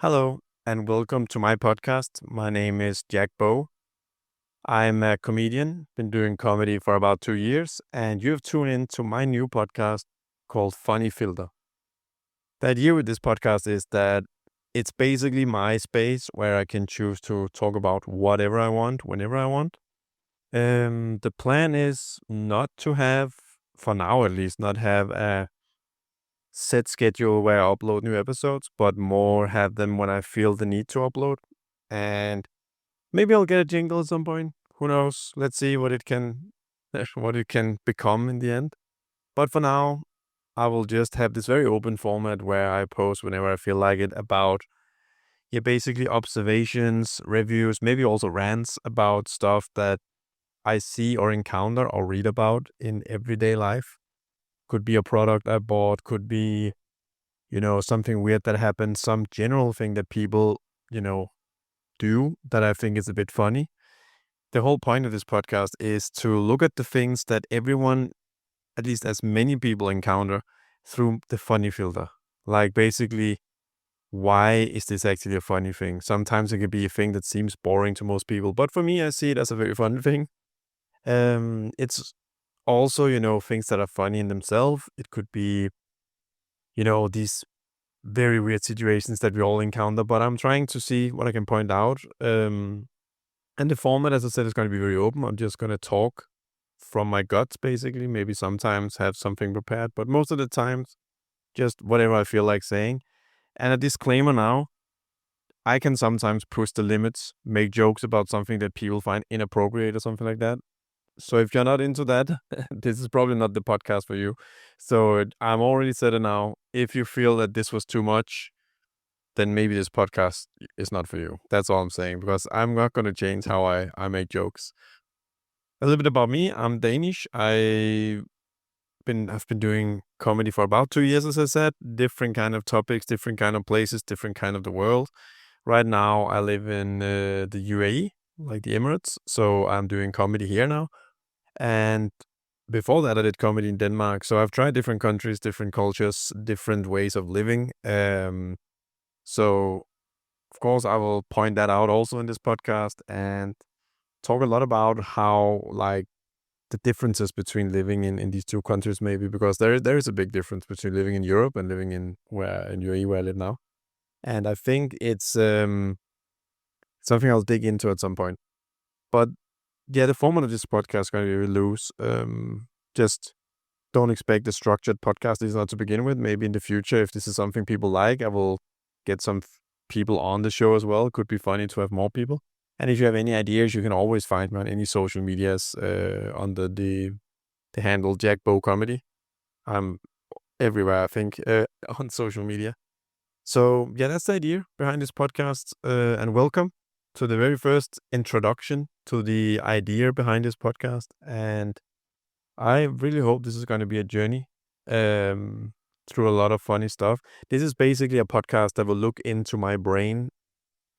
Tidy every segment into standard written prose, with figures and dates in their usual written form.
Hello, and welcome to my podcast. My name is Jack Bow. I'm a comedian, been doing comedy for about 2 years, and you've tuned in to my new podcast called Funny Filter. The idea with this podcast is that it's basically my space where I can choose to talk about whatever I want, whenever I want. The plan is not to have, for now at least, not have a set schedule where I upload new episodes, but more have them when I feel the need to upload. And maybe I'll get a jingle at some point. Who knows? Let's see what it can what it can become in the end. But for now, I will just have this very open format where I post whenever I feel like it about basically observations, reviews, maybe also rants about stuff that I see or encounter or read about in everyday life. Could be a product I bought, could be, something weird that happened, some general thing that people, do that I think is a bit funny. The whole point of this podcast is to look at the things that everyone, at least as many people, encounter through the funny filter. Like basically, why is this actually a funny thing? Sometimes it could be a thing that seems boring to most people, but for me, I see it as a very fun thing. It's also, things that are funny in themselves. It could be, these very weird situations that we all encounter, but I'm trying to see what I can point out. And the format, as I said, is going to be very open. I'm just going to talk from my guts, basically. Maybe sometimes have something prepared, but most of the times, just whatever I feel like saying. And a disclaimer now, I can sometimes push the limits, make jokes about something that people find inappropriate or something like that. So if you're not into that, this is probably not the podcast for you. So I'm already said it now. If you feel that this was too much, then maybe this podcast is not for you. That's all I'm saying, because I'm not going to change how I make jokes. A little bit about me. I'm Danish. I've been doing comedy for about 2 years, as I said. Different kind of topics, different kind of places, different kind of the world. Right now, I live in the UAE, like the Emirates. So I'm doing comedy here now. And before that, I did comedy in Denmark. So I've tried different countries, different cultures, different ways of living. So of course, I will point that out also in this podcast and talk a lot about how like the differences between living in these two countries, maybe because there is a big difference between living in Europe and living in UAE where I live now. And I think it's something I'll dig into at some point. But yeah, the format of this podcast is going to be really loose. Just don't expect a structured podcast. This is not to begin with. Maybe in the future, if this is something people like, I will get some people on the show as well. It could be funny to have more people. And if you have any ideas, you can always find me on any social medias under the handle Jack Bow Comedy. I'm everywhere, I think, on social media. So yeah, that's the idea behind this podcast. And welcome to the very first introduction to the idea behind this podcast. And I really hope this is going to be a journey um, through a lot of funny stuff. This is basically a podcast that will look into my brain.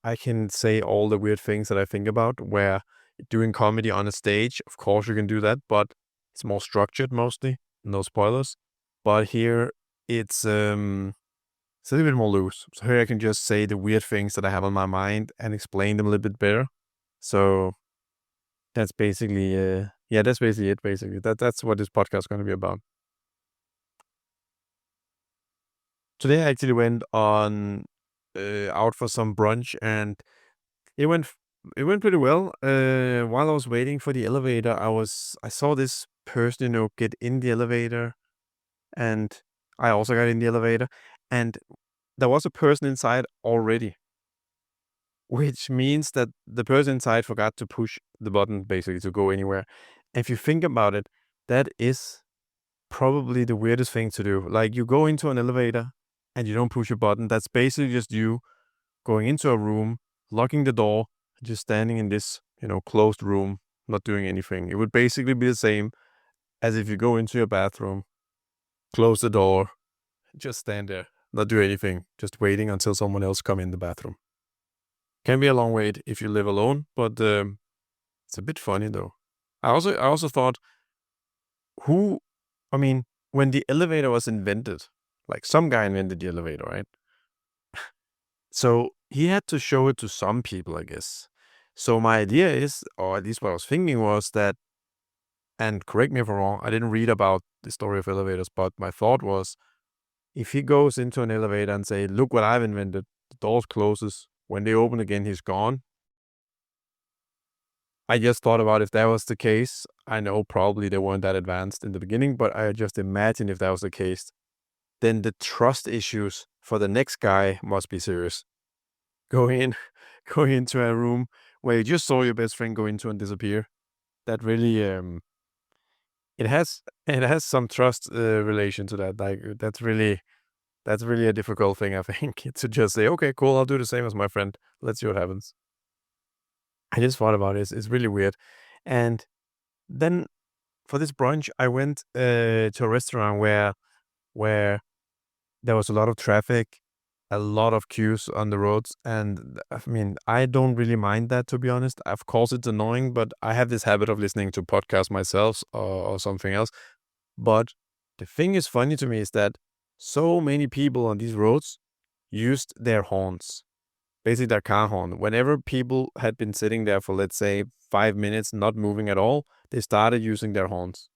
I can say all the weird things that I think about, where doing comedy on a stage, of course you can do that, but it's more structured mostly. No spoilers. But here it's a little bit more loose. So here I can just say the weird things that I have on my mind and explain them a little bit better. So that's basically that's basically it. Basically, that's what this podcast is going to be about. Today I actually went on out for some brunch, and it went it went pretty well. While I was waiting for the elevator, I saw this person, get in the elevator, and I also got in the elevator, and there was a person inside already, which means that the person inside forgot to push the button basically to go anywhere. If you think about it, that is probably the weirdest thing to do. Like, you go into an elevator and you don't push a button. That's basically just you going into a room, locking the door, just standing in this, closed room, not doing anything. It would basically be the same as if you go into your bathroom, close the door, just stand there, not do anything, just waiting until someone else come in the bathroom. Can be a long wait if you live alone, but it's a bit funny though. I also thought, who, I mean, when the elevator was invented, like some guy invented the elevator, right? So he had to show it to some people, I guess. So my idea is, or at least what I was thinking was that, and correct me if I'm wrong, I didn't read about the story of elevators, but my thought was, if he goes into an elevator and say, "Look what I've invented," the doors closes. When they open again, he's gone. I just thought about if that was the case. I know probably they weren't that advanced in the beginning, but I just imagine if that was the case, then the trust issues for the next guy must be serious. Going in, going into a room where you just saw your best friend go into and disappear. That really, it has some trust relation to that. Like that's really a difficult thing, I think, to just say, okay, cool, I'll do the same as my friend. Let's see what happens. I just thought about it. It's really weird. And then for this brunch, I went to a restaurant where there was a lot of traffic, a lot of queues on the roads, and I mean, I don't really mind that, to be honest. Of course, it's annoying, but I have this habit of listening to podcasts myself or something else. But the thing is funny to me is that so many people on these roads used their horns, basically their car horn. Whenever people had been sitting there for, let's say, 5 minutes, not moving at all, they started using their horns.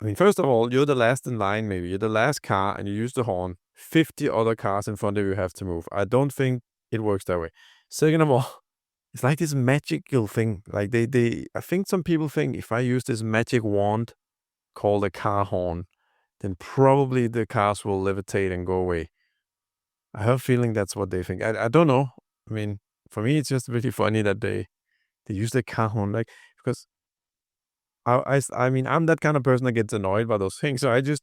I mean, first of all, you're the last in line, maybe. You're the last car and you use the horn. 50 other cars in front of you have to move. I don't think it works that way. Second of all, it's like this magical thing. Like I think some people think if I use this magic wand called a car horn, then probably the cars will levitate and go away. I have a feeling that's what they think. I don't know. I mean, for me, it's just really funny that they use the car horn, like, because I mean, I'm that kind of person that gets annoyed by those things. So I just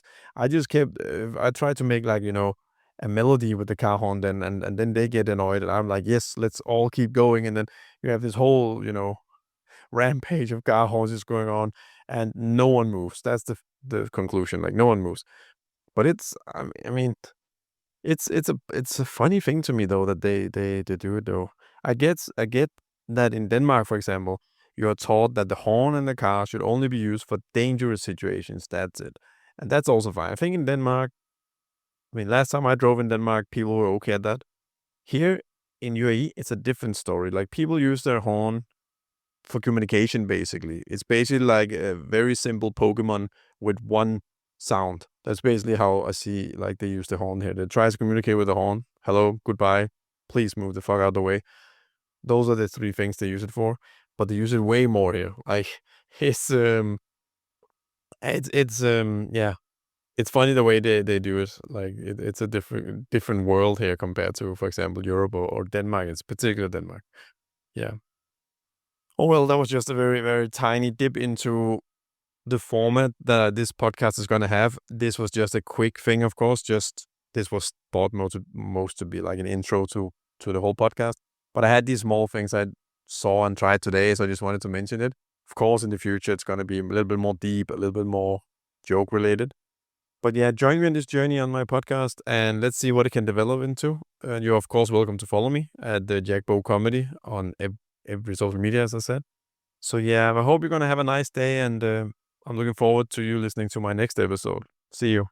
kept, I tried to make, like, a melody with the car horn then, and then they get annoyed. And I'm like, yes, let's all keep going. And then you have this whole, rampage of car horns is going on and no one moves. That's the conclusion. Like, no one moves. But I mean, it's a funny thing to me though that they do it though. I get that in Denmark, for example, you are taught that the horn in the car should only be used for dangerous situations. That's it. And that's also fine. I think in Denmark, I mean, last time I drove in Denmark, people were okay at that. Here in UAE, it's a different story. Like, people use their horn for communication, basically. It's basically like a very simple Pokemon with one sound. That's basically how I see, like, they use the horn here. They try to communicate with the horn. Hello, goodbye. Please move the fuck out of the way. Those are the three things they use it for. But they use it way more here. Like, it's yeah. It's funny the way they do it. Like, it's a different world here compared to, for example, Europe or Denmark. It's particular Denmark. Yeah. Oh, well, that was just a very, very tiny dip into the format that this podcast is going to have. This was just a quick thing, of course. Just this was thought most to be like an intro to the whole podcast. But I had these small things I saw and tried today, so I just wanted to mention it. Of course, in the future, it's going to be a little bit more deep, a little bit more joke related. But yeah, join me on this journey on my podcast, and let's see what it can develop into. And you're, of course, welcome to follow me at the Jack Bo Comedy on every social media, as I said. So yeah, I hope you're going to have a nice day, and I'm looking forward to you listening to my next episode. See you.